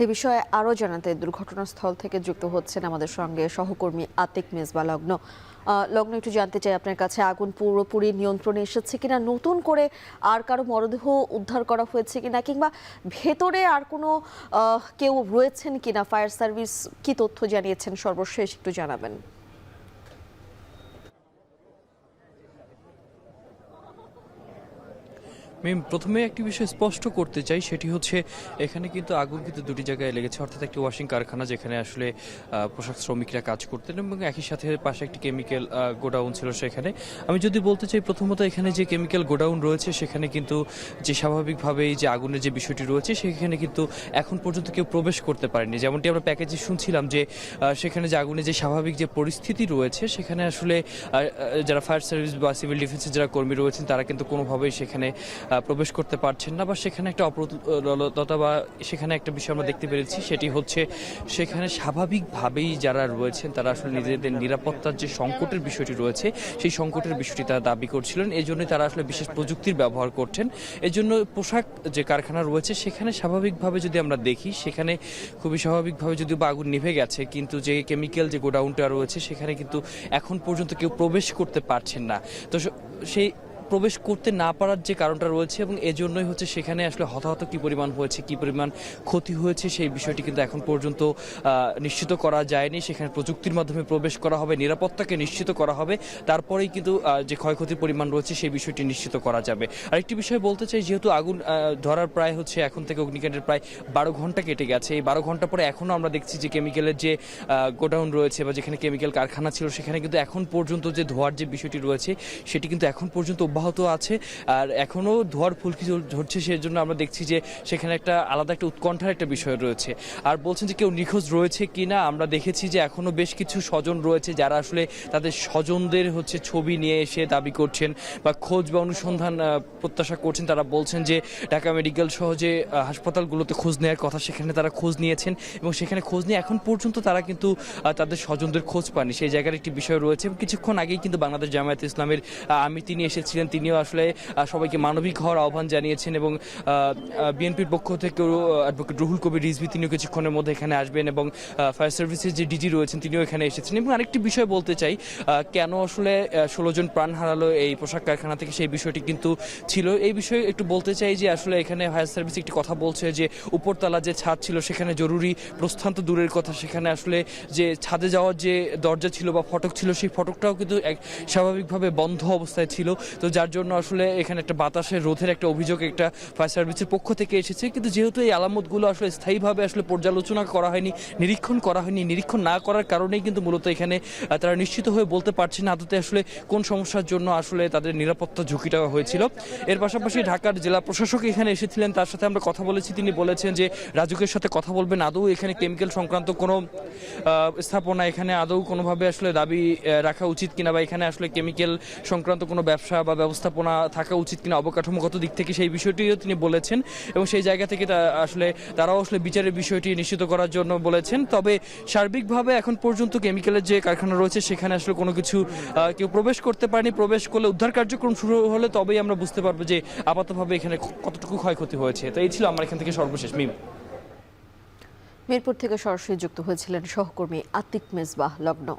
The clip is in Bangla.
এ বিষয়ে আরও জানাতে দুর্ঘটনাস্থল থেকে যুক্ত হচ্ছেন আমাদের সঙ্গে সহকর্মী আতিক মেজবা লগ্ন। একটু জানতে চাই আপনার কাছে, আগুন পুরোপুরি নিয়ন্ত্রণে এসেছে কিনা, নতুন করে আর কারো মরদেহ উদ্ধার করা হয়েছে কিনা, কিংবা ভেতরে আর কোনো কেউ রয়েছেন কিনা, ফায়ার সার্ভিস কি তথ্য জানিয়েছেন সর্বশেষ একটু জানাবেন। আমি প্রথমে একটি বিষয় স্পষ্ট করতে চাই, সেটি হচ্ছে এখানে কিন্তু আগুন কিন্তু দুটি জায়গায় লেগেছে, অর্থাৎ একটি ওয়াশিং কারখানা যেখানে আসলে পোশাক শ্রমিকরা কাজ করতেন এবং একই সাথে পাশে একটি কেমিক্যাল গোডাউন ছিল সেখানে। আমি যদি বলতে চাই প্রথমত এখানে যে কেমিক্যাল গোডাউন রয়েছে সেখানে কিন্তু যে স্বাভাবিকভাবেই যে আগুনের যে বিষয়টি রয়েছে সেখানে কিন্তু এখন পর্যন্ত কেউ প্রবেশ করতে পারেনি। যেমনটি আমরা প্যাকেজে শুনছিলাম যে সেখানে যে আগুনের যে স্বাভাবিক যে পরিস্থিতি রয়েছে সেখানে আসলে যারা ফায়ার সার্ভিস বা সিভিল ডিফেন্সের যারা কর্মী রয়েছেন তারা কিন্তু কোনোভাবেই সেখানে প্রবেশ করতে পারছেন না, বা সেখানে একটা অপ্রতুলতা বা সেখানে একটা বিষয় আমরা দেখতে পেরেছি, সেটি হচ্ছে সেখানে স্বাভাবিকভাবেই যারা রয়েছেন তারা আসলে নিজেদের নিরাপত্তার যে সংকটের বিষয়টি রয়েছে সেই সংকটের বিষয়টি তারা দাবি করছিলেন। এই জন্যই তারা আসলে বিশেষ প্রযুক্তির ব্যবহার করছেন। এই জন্য পোশাক যে কারখানা রয়েছে সেখানে স্বাভাবিকভাবে যদি আমরা দেখি সেখানে খুবই স্বাভাবিকভাবে যদিও বা আগুন নিভে গেছে, কিন্তু যে কেমিক্যাল যে গোডাউনটা রয়েছে সেখানে কিন্তু এখন পর্যন্ত কেউ প্রবেশ করতে পারছেন না। তো সেই প্রবেশ করতে না পারার যে কারণটা রয়েছে এবং এজন্যই হচ্ছে সেখানে আসলে হতাহত কী পরিমাণ হয়েছে, কী পরিমাণ ক্ষতি হয়েছে সেই বিষয়টি কিন্তু এখন পর্যন্ত নিশ্চিত করা যায়নি। সেখানে প্রযুক্তির মাধ্যমে প্রবেশ করা হবে, নিরাপত্তাকে নিশ্চিত করা হবে, তারপরেই কিন্তু যে ক্ষয়ক্ষতির পরিমাণ রয়েছে সেই বিষয়টি নিশ্চিত করা যাবে। আরেকটি বিষয় বলতে চাই, যেহেতু আগুন ধরার প্রায় হচ্ছে এখন থেকে অগ্নিকাণ্ডের প্রায় 12 ঘন্টা কেটে গেছে, এই 12 ঘন্টা পরে এখনও আমরা দেখছি যে কেমিক্যালের যে গোডাউন রয়েছে বা যেখানে কেমিক্যাল কারখানা ছিল সেখানে কিন্তু এখন পর্যন্ত যে ধোয়ার যে বিষয়টি রয়েছে সেটি কিন্তু এখন পর্যন্ত অব্যাহত আছে। আর এখনও ধোয়ার ফুলকি ঝরছে, সেজন্য আমরা দেখছি যে সেখানে একটা আলাদা একটা উৎকণ্ঠার একটা বিষয় রয়েছে। আর বলছেন যে কেউ নিখোঁজ রয়েছে কিনা, আমরা দেখেছি যে এখনও বেশ কিছু স্বজন রয়েছে যারা আসলে তাদের স্বজনদের হচ্ছে ছবি নিয়ে এসে দাবি করছেন বা খোঁজ বা অনুসন্ধান প্রত্যাশা করছেন। তারা বলছেন যে ঢাকা মেডিকেল সহ যে হাসপাতালগুলোতে খোঁজ নেওয়ার কথা সেখানে তারা খোঁজ নিয়েছেন এবং সেখানে খোঁজ নিয়ে এখন পর্যন্ত তারা কিন্তু তাদের স্বজনদের খোঁজ পাননি, সেই জায়গার একটি বিষয় রয়েছে। এবং কিছুক্ষণ আগেই কিন্তু বাংলাদেশ জামায়াতে ইসলামের আমির তিনি এসেছিলেন, তিনিও আসলে সবাইকে মানবিক হওয়ার আহ্বান জানিয়েছেন এবং বিএনপির পক্ষ থেকেও অ্যাডভোকেট রুহুল কবির রিজভী তিনিও কিছুক্ষণের মধ্যে এখানে আসবেন এবং ফায়ার সার্ভিসের যে ডিজি রয়েছেন তিনিও এখানে এসেছেন। এবং আরেকটি বিষয় বলতে চাই, কেন আসলে 16 জন প্রাণ হারালো এই পোশাক কারখানা থেকে সেই বিষয়টি কিন্তু ছিল। এই বিষয়ে একটু বলতে চাই যে আসলে এখানে ফায়ার সার্ভিস একটি কথা বলছে যে উপরতলা যে ছাদ ছিল সেখানে জরুরি প্রস্থান তো দূরের কথা, সেখানে আসলে যে ছাদে যাওয়ার যে দরজা ছিল বা ফটক ছিল সেই ফটকটাও কিন্তু স্বাভাবিকভাবে বন্ধ অবস্থায় ছিল। তো যার জন্য আসলে এখানে একটা বাতাসের রোধের একটা অভিযোগ একটা ফায়ার সার্ভিসের পক্ষ থেকে এসেছে। কিন্তু যেহেতু এই আলামতগুলো আসলে স্থায়ীভাবে আসলে পর্যালোচনা করা হয়নি, নিরীক্ষণ করা হয়নি, নিরীক্ষণ না করার কারণেই কিন্তু মূলত এখানে তারা নিশ্চিত হয়ে বলতে পারছে না আদতে আসলে কোন সমস্যার জন্য আসলে তাদের নিরাপত্তা ঝুঁকিটা হয়েছিল। এর পাশাপাশি ঢাকার জেলা প্রশাসক এখানে এসেছিলেন, তার সাথে আমরা কথা বলেছি, তিনি বলেছেন যে রাজুকের সাথে কথা বলবেন, আদৌ এখানে কেমিক্যাল সংক্রান্ত কোনো স্থাপনা এখানে আদৌ কোনোভাবে আসলে দাবি রাখা উচিত কিনা বা এখানে আসলে কেমিক্যাল সংক্রান্ত কোনো ব্যবসা বা ব্যবস্থাপনা থাকা উচিত কিনা অবকাঠামোগত দিক থেকে সেই বিষয়টিও তিনি বলেছেন এবং সেই জায়গা থেকে আসলে তারাও আসলে বিচারের বিষয়টি নিশ্চিত করার জন্য বলেছেন। তবে সার্বিকভাবে এখন পর্যন্ত কেমিক্যালের যে কারখানা রয়েছে সেখানে আসলে কোনো কিছু কেউ প্রবেশ করতে পারেনি। প্রবেশ করলে উদ্ধার কার্যক্রম শুরু হলে তবেই আমরা বুঝতে পারবো যে আপাতভাবে এখানে কতটুকু ক্ষয়ক্ষতি হয়েছে। তো এই ছিল আমার এখান থেকে সর্বশেষ। মিরপুর থেকে সরাসরি যুক্ত হয়েছিলেন সহকর্মী আতিক মেজবাহ লগ্ন।